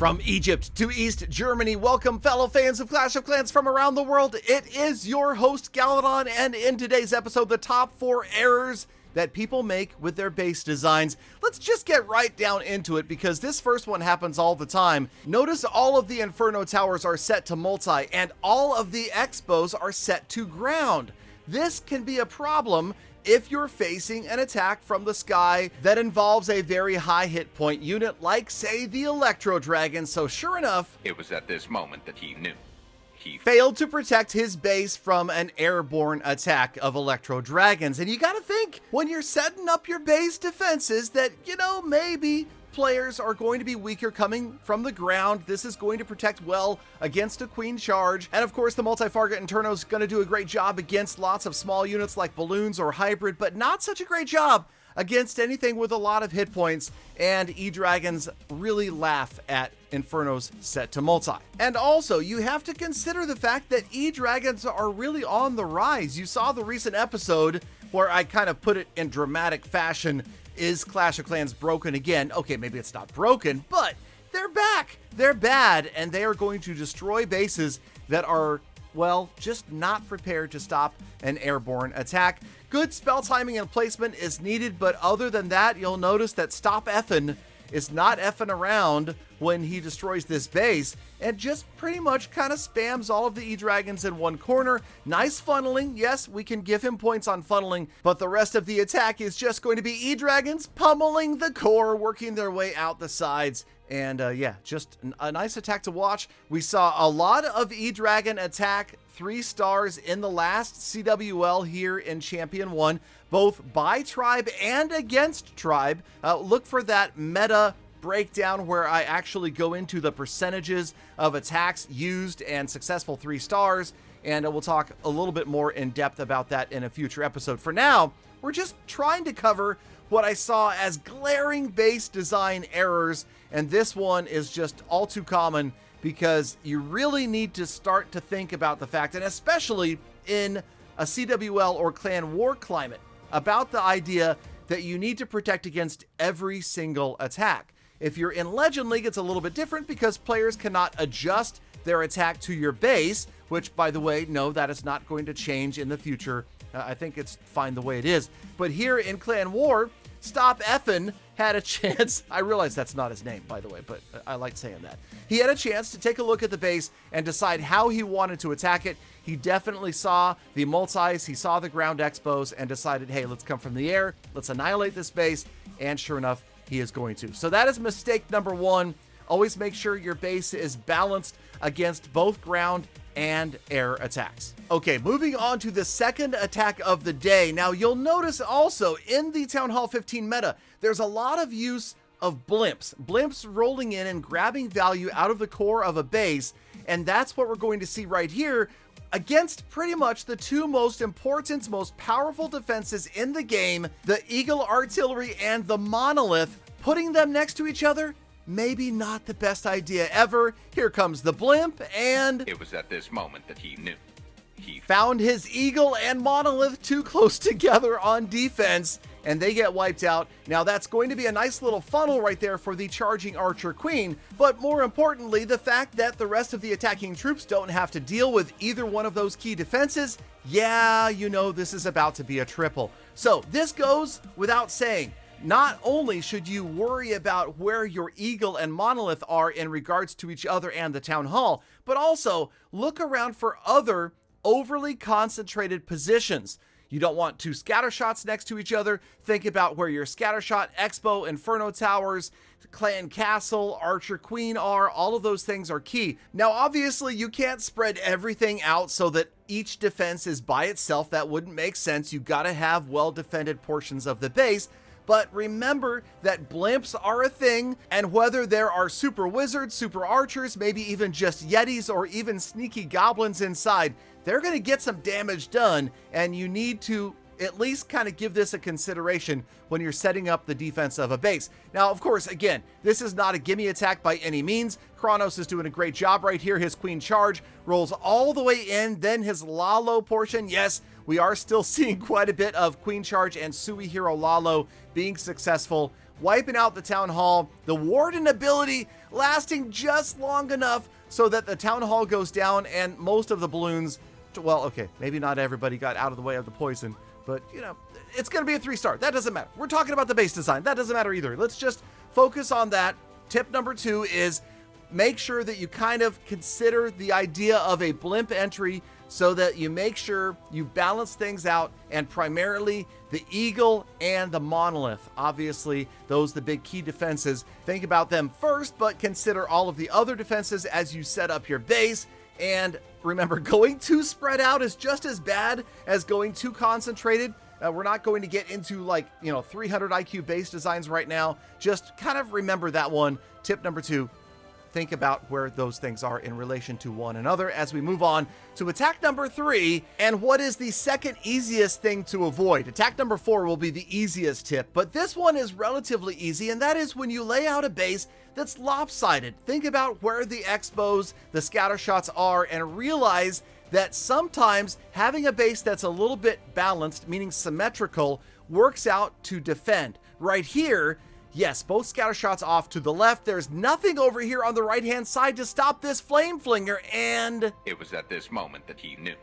From Egypt to East Germany, welcome fellow fans of Clash of Clans from around the world. It is your host Galadon, and in today's episode, the top 4 errors that people make with their base designs. Let's just get right down into it because this first one happens all the time. Notice all of the Inferno towers are set to multi and all of the Expos are set to ground. This can be a problem if you're facing an attack from the sky that involves a very high hit point unit like, say, the Electro Dragon. So sure enough, it was at this moment that he knew. He failed to protect his base from an airborne attack of Electro Dragons. And you gotta think, when you're setting up your base defenses, that, maybe players are going to be weaker coming from the ground. This is going to protect well against a queen charge. And of course, the multi-Farga Inferno is going to do a great job against lots of small units like balloons or hybrid, but not such a great job against anything with a lot of hit points. And E-Dragons really laugh at Infernos set to multi. And also, you have to consider the fact that E-Dragons are really on the rise. You saw the recent episode where I kind of put it in dramatic fashion. Is Clash of Clans broken again? Okay, maybe it's not broken, but they're back. They're bad, and they are going to destroy bases that are, well, just not prepared to stop an airborne attack. Good spell timing and placement is needed, but other than that, you'll notice that Stop Effin' is not effing around when he destroys this base and just pretty much kind of spams all of the E-Dragons in one corner. Nice funneling. Yes, we can give him points on funneling, but the rest of the attack is just going to be E-Dragons pummeling the core, working their way out the sides. And yeah, just a nice attack to watch. We saw a lot of E-Dragon attack 3 stars in the last CWL here in Champion 1, both by tribe and against tribe. Look for that meta breakdown where I actually go into the percentages of attacks used and successful 3 stars, and we'll talk a little bit more in depth about that in a future episode. For now, we're just trying to cover what I saw as glaring base design errors, and this one is just all too common because you really need to start to think about the fact, and especially in a CWL or clan war climate, about the idea that you need to protect against every single attack. If you're in Legend League, it's a little bit different because players cannot adjust their attack to your base, which, by the way, no, that is not going to change in the future. I think it's fine the way it is. But here in Clan War, Stop Effin' had a chance. I realize that's not his name, by the way, but I like saying that. He had a chance to take a look at the base and decide how he wanted to attack it. He definitely saw the multis, he saw the ground expos, and decided, hey, let's come from the air, let's annihilate this base, and sure enough, he is going to. So that is mistake number 1. Always make sure your base is balanced against both ground and air attacks. Okay, moving on to the second attack of the day. Now, you'll notice also in the Town Hall 15 meta, there's a lot of use of blimps. Blimps rolling in and grabbing value out of the core of a base, and that's what we're going to see right here against pretty much the 2 most important, most powerful defenses in the game, the Eagle Artillery and the Monolith. Putting them next to each other, maybe not the best idea ever. Here comes the blimp, and it was at this moment that he knew. He found his Eagle and Monolith too close together on defense, and they get wiped out. Now that's going to be a nice little funnel right there for the charging Archer Queen, but more importantly, the fact that the rest of the attacking troops don't have to deal with either one of those key defenses. Yeah, this is about to be a triple. So this goes without saying. Not only should you worry about where your Eagle and Monolith are in regards to each other and the Town Hall, but also look around for other overly concentrated positions. You don't want 2 scatter shots next to each other. Think about where your scatter shot, Expo, Inferno Towers, Clan Castle, Archer Queen are. All of those things are key. Now, obviously, you can't spread everything out so that each defense is by itself. That wouldn't make sense. You gotta have well-defended portions of the base. But remember that blimps are a thing, and whether there are super wizards, super archers, maybe even just yetis or even sneaky goblins inside, they're going to get some damage done, and you need to at least kind of give this a consideration when you're setting up the defense of a base. Now, of course, again, this is not a gimme attack by any means. Kronos is doing a great job right here. His queen charge rolls all the way in, then his Lalo portion. Yes, we are still seeing quite a bit of queen charge and Sui Hero Lalo being successful wiping out the Town Hall. The Warden ability lasting just long enough so that the Town Hall goes down and most of the balloons, well, okay, maybe not everybody got out of the way of the poison, but, you know, it's going to be a 3-star. That doesn't matter. We're talking about the base design. That doesn't matter either. Let's just focus on that. Tip number 2 is make sure that you kind of consider the idea of a blimp entry so that you make sure you balance things out, and primarily the Eagle and the Monolith. Obviously, those are the big key defenses. Think about them first, but consider all of the other defenses as you set up your base. And remember, going too spread out is just as bad as going too concentrated. We're not going to get into, like, 300 IQ base designs right now. Just kind of remember that one. Tip number 2. Think about where those things are in relation to one another as we move on to attack number 3. And what is the second easiest thing to avoid? Attack number 4 will be the easiest tip, but this one is relatively easy, and that is when you lay out a base that's lopsided. Think about where the X-bows, the scatter shots are, and realize that sometimes having a base that's a little bit balanced, meaning symmetrical, works out to defend. Right here, yes, both scatter shots off to the left. There's nothing over here on the right-hand side to stop this flame flinger, and It was at this moment that he knew.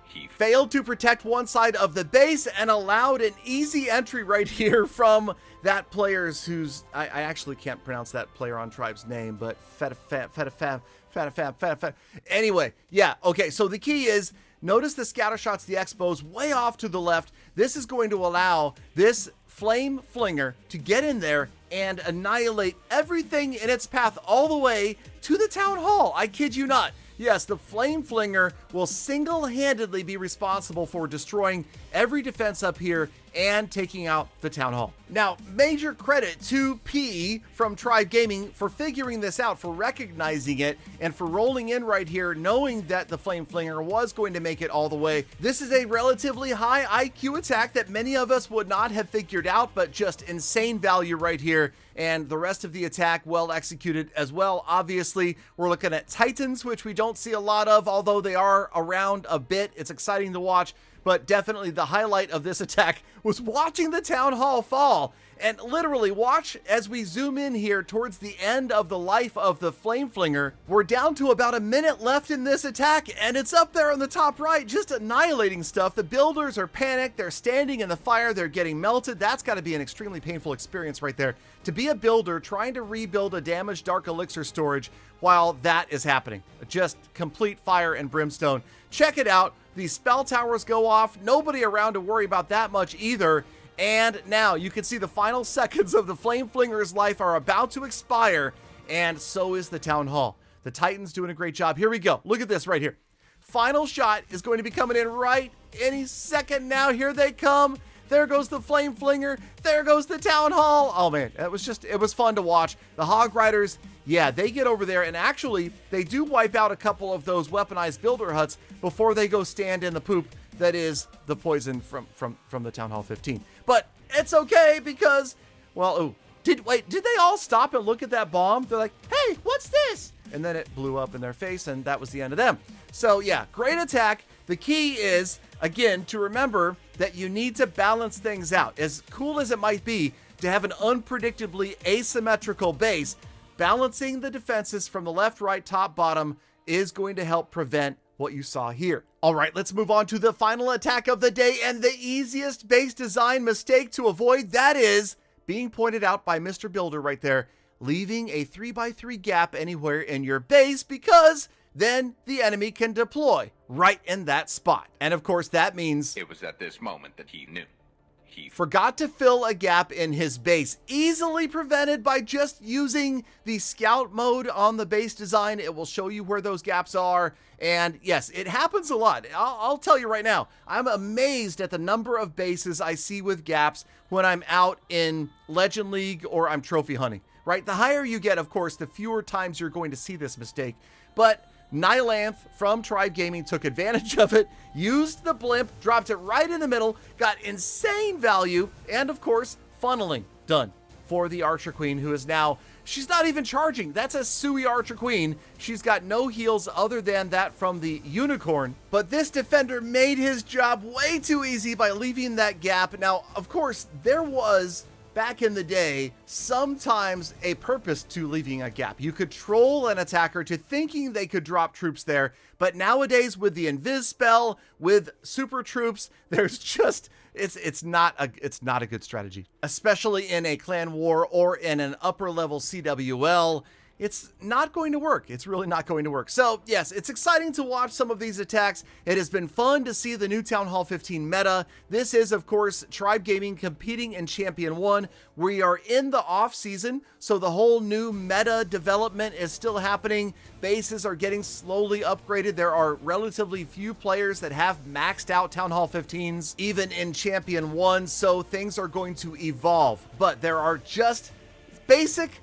He failed to protect one side of the base and allowed an easy entry right here from that player's who's, I actually can't pronounce that player on Tribe's name, but Fetafam. Anyway, yeah, okay, so the key is, notice the scatter shots, the X-bows way off to the left. This is going to allow this flame flinger to get in there and annihilate everything in its path all the way to the Town Hall. I kid you not. Yes, the flame flinger will single-handedly be responsible for destroying every defense up here and taking out the Town Hall. Now, major credit to P from Tribe Gaming for figuring this out, for recognizing it, and for rolling in right here, knowing that the flame flinger was going to make it all the way. This is a relatively high IQ attack that many of us would not have figured out, but just insane value right here. And the rest of the attack well executed as well. Obviously, we're looking at Titans, which we don't see a lot of, although they are around a bit. It's exciting to watch, but definitely the highlight of this attack was watching the Town Hall fall. And literally watch as we zoom in here towards the end of the life of the flame flinger. We're down to about a minute left in this attack, and it's up there on the top right, just annihilating stuff. The builders are panicked. They're standing in the fire. They're getting melted. That's got to be an extremely painful experience right there. To be a builder trying to rebuild a damaged dark elixir storage while that is happening. Just complete fire and brimstone. Check it out. These spell towers go off. Nobody around to worry about that much either. And now you can see the final seconds of the flame flinger's life are about to expire, and so is the Town Hall. The Titan's doing a great job. Here we go. Look at this right here. Final shot is going to be coming in right any second now. Here they come. There goes the flame flinger. There goes the Town Hall. Oh man, it was fun to watch. The Hog Riders, yeah, they get over there, and actually they do wipe out a couple of those weaponized builder huts before they go stand in the poop that is the poison from the Town Hall 15. But it's okay because, well, oh, did they all stop and look at that bomb? They're like, hey, what's this? And then it blew up in their face, and that was the end of them. So yeah, great attack. The key is, again, to remember that you need to balance things out. As cool as it might be to have an unpredictably asymmetrical base, balancing the defenses from the left, right, top, bottom is going to help prevent what you saw here. All right, let's move on to the final attack of the day and the easiest base design mistake to avoid. That is being pointed out by Mr. Builder right there, leaving a 3x3 gap anywhere in your base, because then the enemy can deploy right in that spot. And of course, that means It was at this moment that he knew. He forgot to fill a gap in his base, easily prevented by just using the scout mode on the base design. It will show you where those gaps are. And yes, it happens a lot. I'll tell you right now, I'm amazed at the number of bases I see with gaps when I'm out in Legend League or I'm trophy hunting, right? The higher you get, of course, the fewer times you're going to see this mistake. But Nylanth from Tribe Gaming took advantage of it, used the blimp, dropped it right in the middle, got insane value, and of course, funneling done for the Archer Queen, who is now, she's not even charging. That's a Sui Archer Queen. She's got no heals other than that from the Unicorn. But this defender made his job way too easy by leaving that gap. Now, of course, there was back in the day, sometimes a purpose to leaving a gap. You could troll an attacker to thinking they could drop troops there, but nowadays with the invis spell, with super troops, there's just it's not a good strategy, especially in a clan war or in an upper level CWL. It's not going to work. It's really not going to work. So yes, it's exciting to watch some of these attacks. It has been fun to see the new Town Hall 15 meta. This is, of course, Tribe Gaming competing in Champion 1. We are in the off season, so the whole new meta development is still happening. Bases are getting slowly upgraded. There are relatively few players that have maxed out Town Hall 15s, even in Champion 1, so things are going to evolve. But there are just basic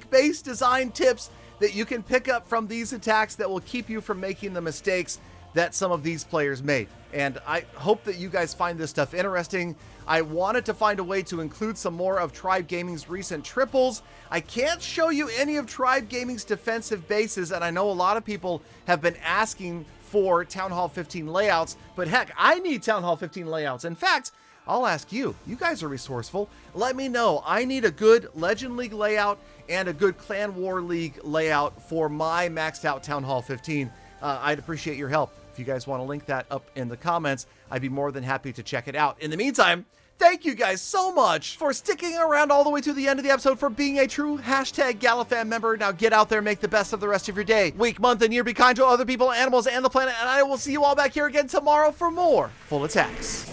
base design tips that you can pick up from these attacks that will keep you from making the mistakes that some of these players made. And I hope that you guys find this stuff interesting. I wanted to find a way to include some more of Tribe Gaming's recent triples. I can't show you any of Tribe Gaming's defensive bases, and I know a lot of people have been asking for Town Hall 15 layouts, but heck, I need Town Hall 15 layouts. In fact, I'll ask you. You guys are resourceful. Let me know. I need a good Legend League layout and a good Clan War League layout for my maxed out Town Hall 15. I'd appreciate your help. If you guys want to link that up in the comments, I'd be more than happy to check it out. In the meantime, thank you guys so much for sticking around all the way to the end of the episode, for being a true #Galafan member. Now get out there, make the best of the rest of your day, week, month, and year. Be kind to other people, animals, and the planet, and I will see you all back here again tomorrow for more Full Attacks.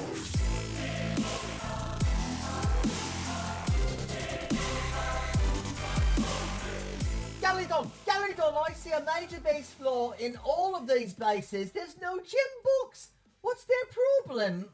Galadon, I see a major base flaw in all of these bases. There's no gym books. What's their problem?